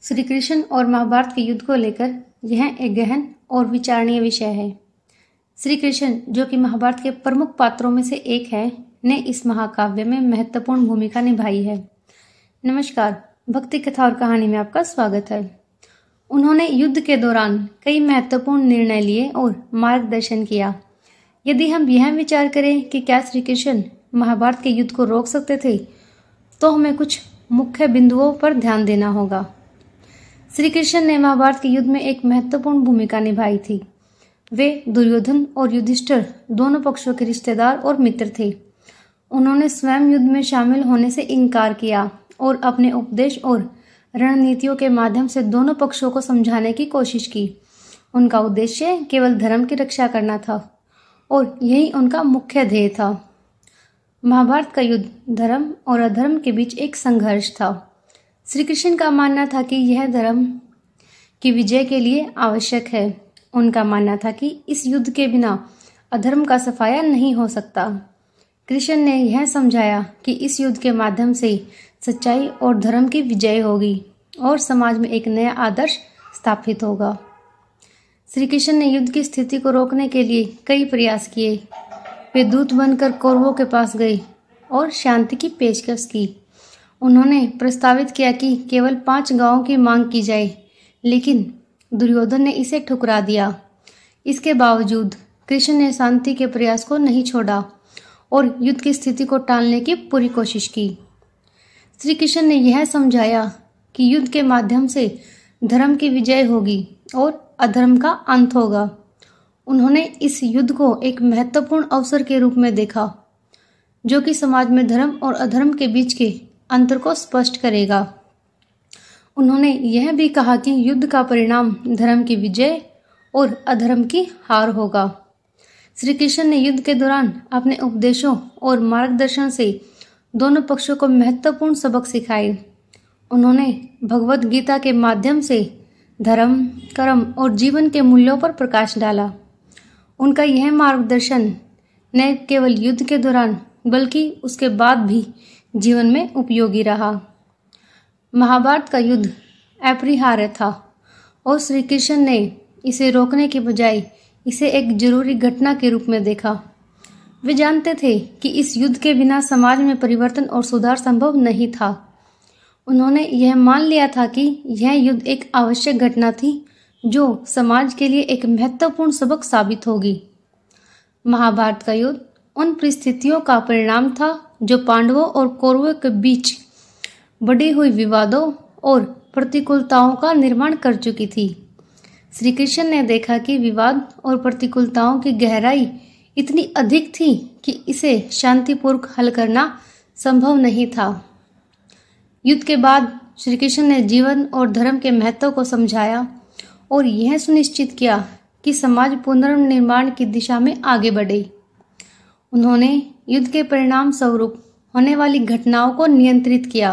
श्री कृष्ण और महाभारत के युद्ध को लेकर यह एक गहन और विचारणीय विषय है। श्री कृष्ण, जो कि महाभारत के प्रमुख पात्रों में से एक है, ने इस महाकाव्य में महत्वपूर्ण भूमिका निभाई है। नमस्कार, भक्ति कथा और कहानी में आपका स्वागत है। उन्होंने युद्ध के दौरान कई महत्वपूर्ण निर्णय लिए और मार्गदर्शन किया। यदि हम यह विचार करें कि क्या श्री कृष्ण महाभारत के युद्ध को रोक सकते थे, तो हमें कुछ मुख्य बिंदुओं पर ध्यान देना होगा। श्री कृष्ण ने महाभारत के युद्ध में एक महत्वपूर्ण भूमिका निभाई थी। वे दुर्योधन और युधिष्ठिर दोनों पक्षों के रिश्तेदार और मित्र थे। उन्होंने स्वयं युद्ध में शामिल होने से इनकार किया और अपने उपदेश और रणनीतियों के माध्यम से दोनों पक्षों को समझाने की कोशिश की। उनका उद्देश्य केवल धर्म की रक्षा करना था और यही उनका मुख्य ध्येय था। महाभारत का युद्ध धर्म और अधर्म के बीच एक संघर्ष था। श्री कृष्ण का मानना था कि यह धर्म की विजय के लिए आवश्यक है। उनका मानना था कि इस युद्ध के बिना अधर्म का सफाया नहीं हो सकता। कृष्ण ने यह समझाया कि इस युद्ध के माध्यम से सच्चाई और धर्म की विजय होगी और समाज में एक नया आदर्श स्थापित होगा। श्री कृष्ण ने युद्ध की स्थिति को रोकने के लिए कई प्रयास किए। वे दूत बनकर कौरवों के पास गए और शांति की पेशकश की। उन्होंने प्रस्तावित किया कि केवल 5 गांवों की मांग की जाए, लेकिन दुर्योधन ने इसे ठुकरा दिया। इसके बावजूद कृष्ण ने शांति के प्रयास को नहीं छोड़ा और युद्ध की स्थिति को टालने की पूरी कोशिश की। श्री कृष्ण ने यह समझाया कि युद्ध के माध्यम से धर्म की विजय होगी और अधर्म का अंत होगा। उन्होंने इस युद्ध को एक महत्वपूर्ण अवसर के रूप में देखा, जो कि समाज में धर्म और अधर्म के बीच के अंतर को स्पष्ट करेगा। उन्होंने यह भी कहा कि युद्ध का परिणाम धर्म की विजय और अधर्म की हार होगा। श्री कृष्ण ने युद्ध के दौरान अपने उपदेशों और मार्गदर्शन से दोनों पक्षों को महत्वपूर्ण सबक सिखाए। उन्होंने भगवद गीता के माध्यम से धर्म, कर्म और जीवन के मूल्यों पर प्रकाश डाला। उनका यह मार्गदर्शन न केवल युद्ध के दौरान बल्कि उसके बाद भी जीवन में उपयोगी रहा। महाभारत का युद्ध अपरिहार्य था और श्री कृष्ण ने इसे रोकने के बजाय इसे एक जरूरी घटना के रूप में देखा। वे जानते थे कि इस युद्ध के बिना समाज में परिवर्तन और सुधार संभव नहीं था। उन्होंने यह मान लिया था कि यह युद्ध एक आवश्यक घटना थी जो समाज के लिए एक महत्वपूर्ण सबक साबित होगी। महाभारत का युद्ध उन परिस्थितियों का परिणाम था जो पांडवों और कौरवों के बीच बढ़ी हुई विवादों और प्रतिकूलताओं का निर्माण कर चुकी थी। श्री कृष्ण ने देखा कि विवाद और प्रतिकूलताओं की गहराई इतनी अधिक थी कि इसे शांतिपूर्वक हल करना संभव नहीं था। युद्ध के बाद श्री कृष्ण ने जीवन और धर्म के महत्व को समझाया और यह सुनिश्चित किया कि समाज पुनर्निर्माण की दिशा में आगे बढ़े। उन्होंने युद्ध के परिणाम स्वरूप होने वाली घटनाओं को नियंत्रित किया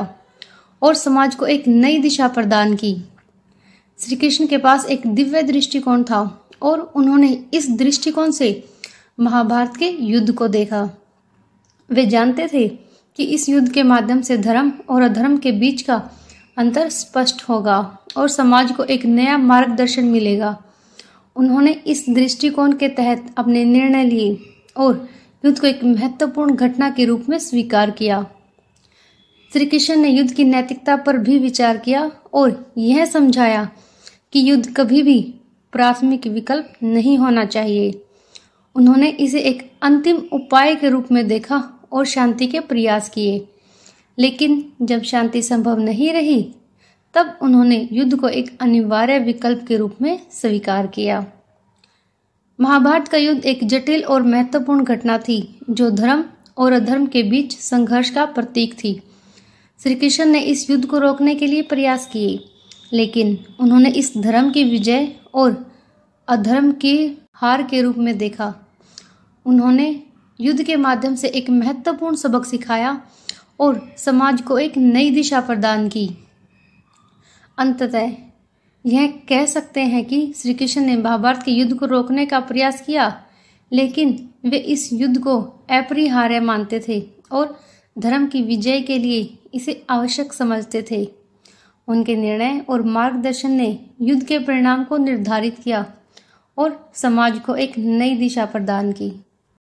और समाज को एक नई दिशा प्रदान की। श्री कृष्ण के पास एक दिव्य दृष्टिकोण था और उन्होंने इस दृष्टिकोण से महाभारत के युद्ध को देखा। वे जानते थे कि इस युद्ध के माध्यम से धर्म और अधर्म के बीच का अंतर स्पष्ट होगा और समाज को एक नया मार्गदर्शन मिलेगा। उन्होंने इस दृष्टिकोण के तहत अपने निर्णय लिए और युद्ध को एक महत्वपूर्ण घटना के रूप में स्वीकार किया। श्री कृष्ण ने युद्ध की नैतिकता पर भी विचार किया और यह समझाया कि युद्ध कभी भी प्राथमिक विकल्प नहीं होना चाहिए। उन्होंने इसे एक अंतिम उपाय के रूप में देखा और शांति के प्रयास किए, लेकिन जब शांति संभव नहीं रही, तब उन्होंने युद्ध को एक अनिवार्य विकल्प के रूप में स्वीकार किया। महाभारत का युद्ध एक जटिल और महत्वपूर्ण घटना थी जो धर्म और अधर्म के बीच संघर्ष का प्रतीक थी। श्री कृष्ण ने इस युद्ध को रोकने के लिए प्रयास किए, लेकिन उन्होंने इस धर्म की विजय और अधर्म की हार के रूप में देखा। उन्होंने युद्ध के माध्यम से एक महत्वपूर्ण सबक सिखाया और समाज को एक नई दिशा प्रदान की। अंततः यह कह सकते हैं कि श्री कृष्ण ने महाभारत के युद्ध को रोकने का प्रयास किया, लेकिन वे इस युद्ध को अपरिहार्य मानते थे और धर्म की विजय के लिए इसे आवश्यक समझते थे। उनके निर्णय और मार्गदर्शन ने युद्ध के परिणाम को निर्धारित किया और समाज को एक नई दिशा प्रदान की।